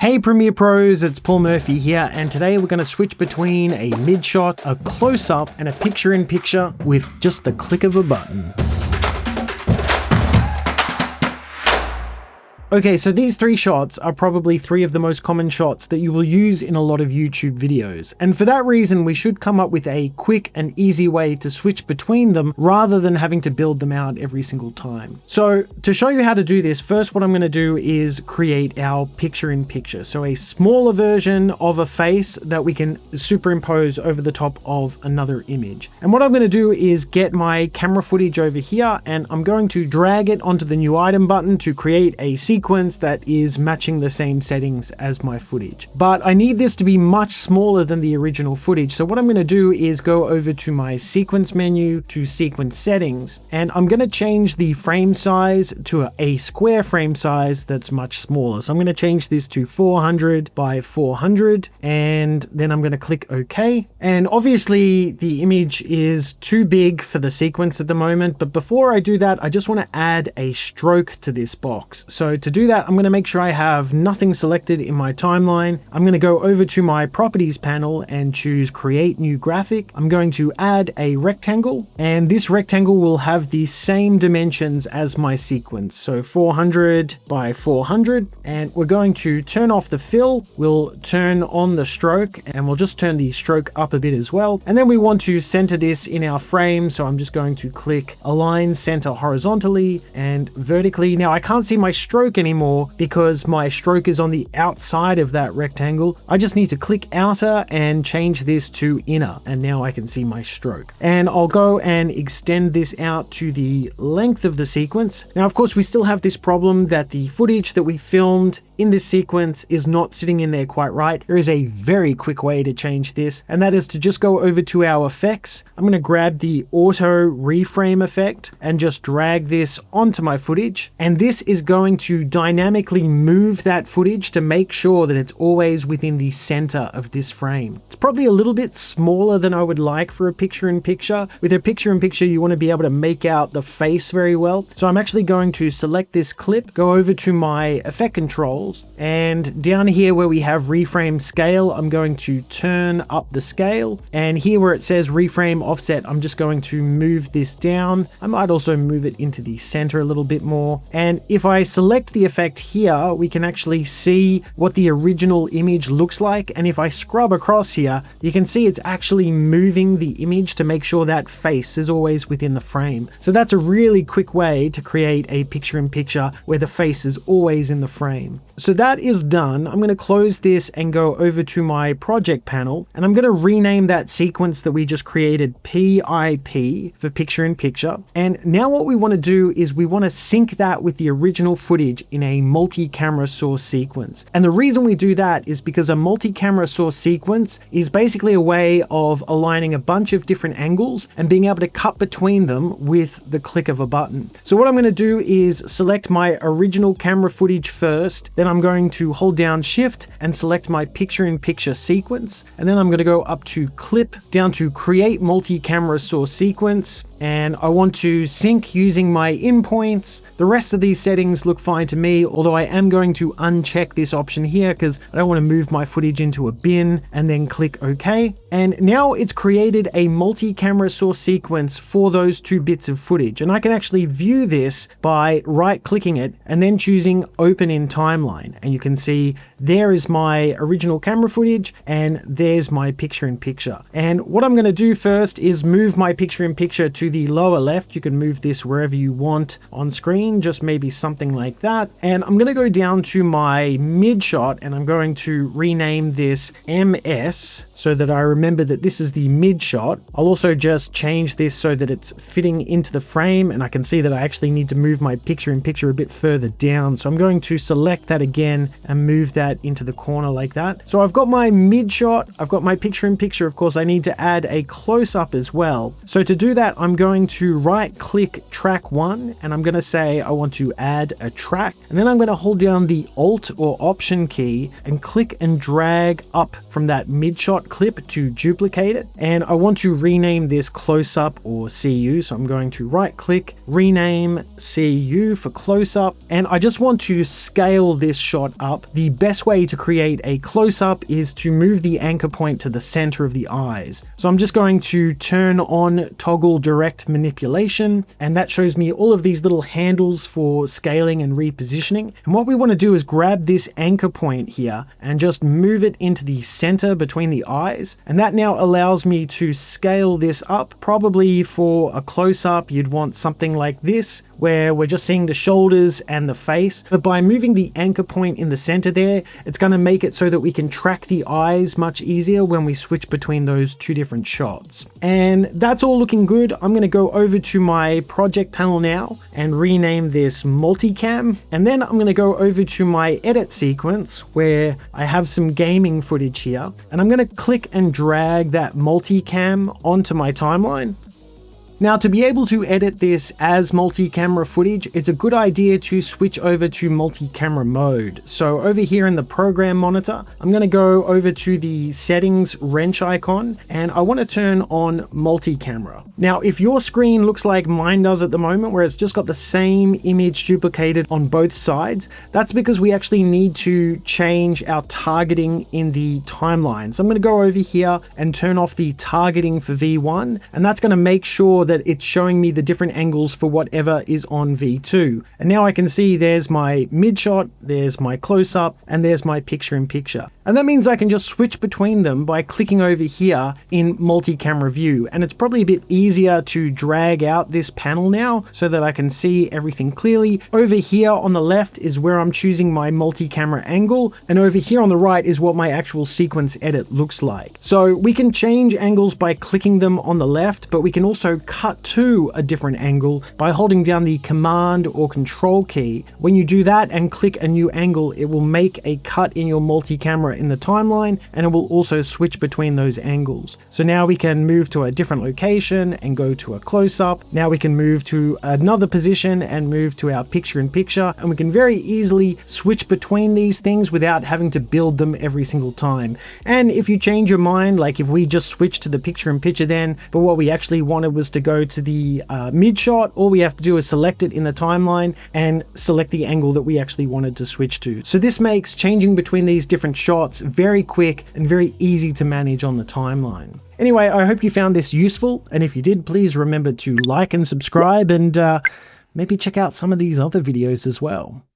Hey Premiere Pros, it's Paul Murphy here, and today we're going to switch between a mid-shot, a close-up, and a picture-in-picture with just the click of a button. Okay, so these three shots are probably three of the most common shots that you will use in a lot of YouTube videos. And for that reason, we should come up with a quick and easy way to switch between them rather than having to build them out every single time. So to show you how to do this, first what I'm going to do is create our picture-in-picture. So a smaller version of a face that we can superimpose over the top of another image. And what I'm going to do is get my camera footage over here, and I'm going to drag it onto the new item button to create a sequence that is matching the same settings as my footage. But I need this to be much smaller than the original footage. So what I'm going to do is go over to my sequence menu to sequence settings, and I'm going to change the frame size to a square frame size that's much smaller. So I'm going to change this to 400 by 400, and then I'm going to click OK. And obviously the image is too big for the sequence at the moment, but before I do that, I just want to add a stroke to this box. So to do that, I'm going to make sure I have nothing selected in my timeline. I'm going to go over to my properties panel and choose create new graphic. I'm going to add a rectangle, and this rectangle will have the same dimensions as my sequence. So 400 by 400, and we're going to turn off the fill. We'll turn on the stroke, and we'll just turn the stroke up a bit as well. And then we want to center this in our frame. So I'm just going to click align center horizontally and vertically. Now I can't see my stroke anymore because my stroke is on the outside of that rectangle. I just need to click outer and change this to inner, and now I can see my stroke. And I'll go and extend this out to the length of the sequence. Now, of course, we still have this problem that the footage that we filmed in this sequence is not sitting in there quite right. There is a very quick way to change this, and that is to just go over to our effects. I'm going to grab the auto reframe effect and just drag this onto my footage. And this is going to dynamically move that footage to make sure that it's always within the center of this frame. It's probably a little bit smaller than I would like for a picture-in-picture. With a picture-in-picture, you want to be able to make out the face very well. So I'm actually going to select this clip, go over to my effect controls, and down here where we have reframe scale, I'm going to turn up the scale. And here where it says reframe offset, I'm just going to move this down. I might also move it into the center a little bit more. And if I select the effect here, we can actually see what the original image looks like. And if I scrub across here, you can see it's actually moving the image to make sure that face is always within the frame. So that's a really quick way to create a picture-in-picture where the face is always in the frame. So that is done. I'm going to close this and go over to my project panel, and I'm going to rename that sequence that we just created PIP for picture-in-picture. And now what we want to do is we want to sync that with the original footage in a multi-camera source sequence. And the reason we do that is because a multi-camera source sequence is basically a way of aligning a bunch of different angles and being able to cut between them with the click of a button. So what I'm going to do is select my original camera footage first, then I'm going to hold down Shift and select my picture-in-picture sequence, and then I'm going to go up to Clip, down to Create Multi-Camera Source Sequence, and I want to sync using my endpoints. The rest of these settings look fine to me, although I am going to uncheck this option here because I don't want to move my footage into a bin, and then click OK. And now it's created a multi-camera source sequence for those two bits of footage. And I can actually view this by right-clicking it and then choosing Open in Timeline. And you can see there is my original camera footage and there's my picture-in-picture. And what I'm going to do first is move my picture-in-picture to the lower left. You can move this wherever you want on screen, just maybe something like that. And I'm going to go down to my mid shot, and I'm going to rename this MS so that I remember that this is the mid shot. I'll also just change this so that it's fitting into the frame, and I can see that I actually need to move my picture-in-picture a bit further down. So I'm going to select that again and move that into the corner like that. So I've got my mid shot, I've got my picture-in-picture. Of course, I need to add a close-up as well. So to do that, I'm I'm going to right click track 1 and I'm going to say I want to add a track, and then I'm going to hold down the Alt or Option key and click and drag up from that mid shot clip to duplicate it. And I want to rename this close up or CU. So I'm going to right click, rename CU for close up. And I just want to scale this shot up. The best way to create a close up is to move the anchor point to the center of the eyes. So I'm just going to turn on toggle direct manipulation, and that shows me all of these little handles for scaling and repositioning. And what we want to do is grab this anchor point here and just move it into the center between the eyes. And that now allows me to scale this up. Probably for a close-up, you'd want something like this, where we're just seeing the shoulders and the face. But by moving the anchor point in the center there, it's going to make it so that we can track the eyes much easier when we switch between those two different shots. And that's all looking good. I'm going to go over to my project panel now and rename this multicam. And then I'm going to go over to my edit sequence where I have some gaming footage here. And I'm going to click and drag that multicam onto my timeline. Now, to be able to edit this as multi-camera footage, it's a good idea to switch over to multi-camera mode. So over here in the program monitor, I'm going to go over to the settings wrench icon, and I want to turn on multi-camera. Now, if your screen looks like mine does at the moment, where it's just got the same image duplicated on both sides, that's because we actually need to change our targeting in the timeline. So I'm going to go over here and turn off the targeting for V1, and that's going to make sure that it's showing me the different angles for whatever is on V2. And now I can see there's my mid shot, there's my close up, and there's my picture in picture. And that means I can just switch between them by clicking over here in multi-camera view. And it's probably a bit easier to drag out this panel now so that I can see everything clearly. Over here on the left is where I'm choosing my multi-camera angle. And over here on the right is what my actual sequence edit looks like. So we can change angles by clicking them on the left, but we can also cut to a different angle by holding down the Command or Control key. When you do that and click a new angle, it will make a cut in your multi-camera in the timeline, and it will also switch between those angles. So now we can move to a different location and go to a close-up. Now we can move to another position and move to our picture in picture, and we can very easily switch between these things without having to build them every single time. And if you change your mind, like if we just switch to the picture in picture then, but what we actually wanted was to go to the mid shot, all we have to do is select it in the timeline and select the angle that we actually wanted to switch to. So this makes changing between these different shots very quick and very easy to manage on the timeline. Anyway, I hope you found this useful, and if you did, please remember to like and subscribe, and maybe check out some of these other videos as well.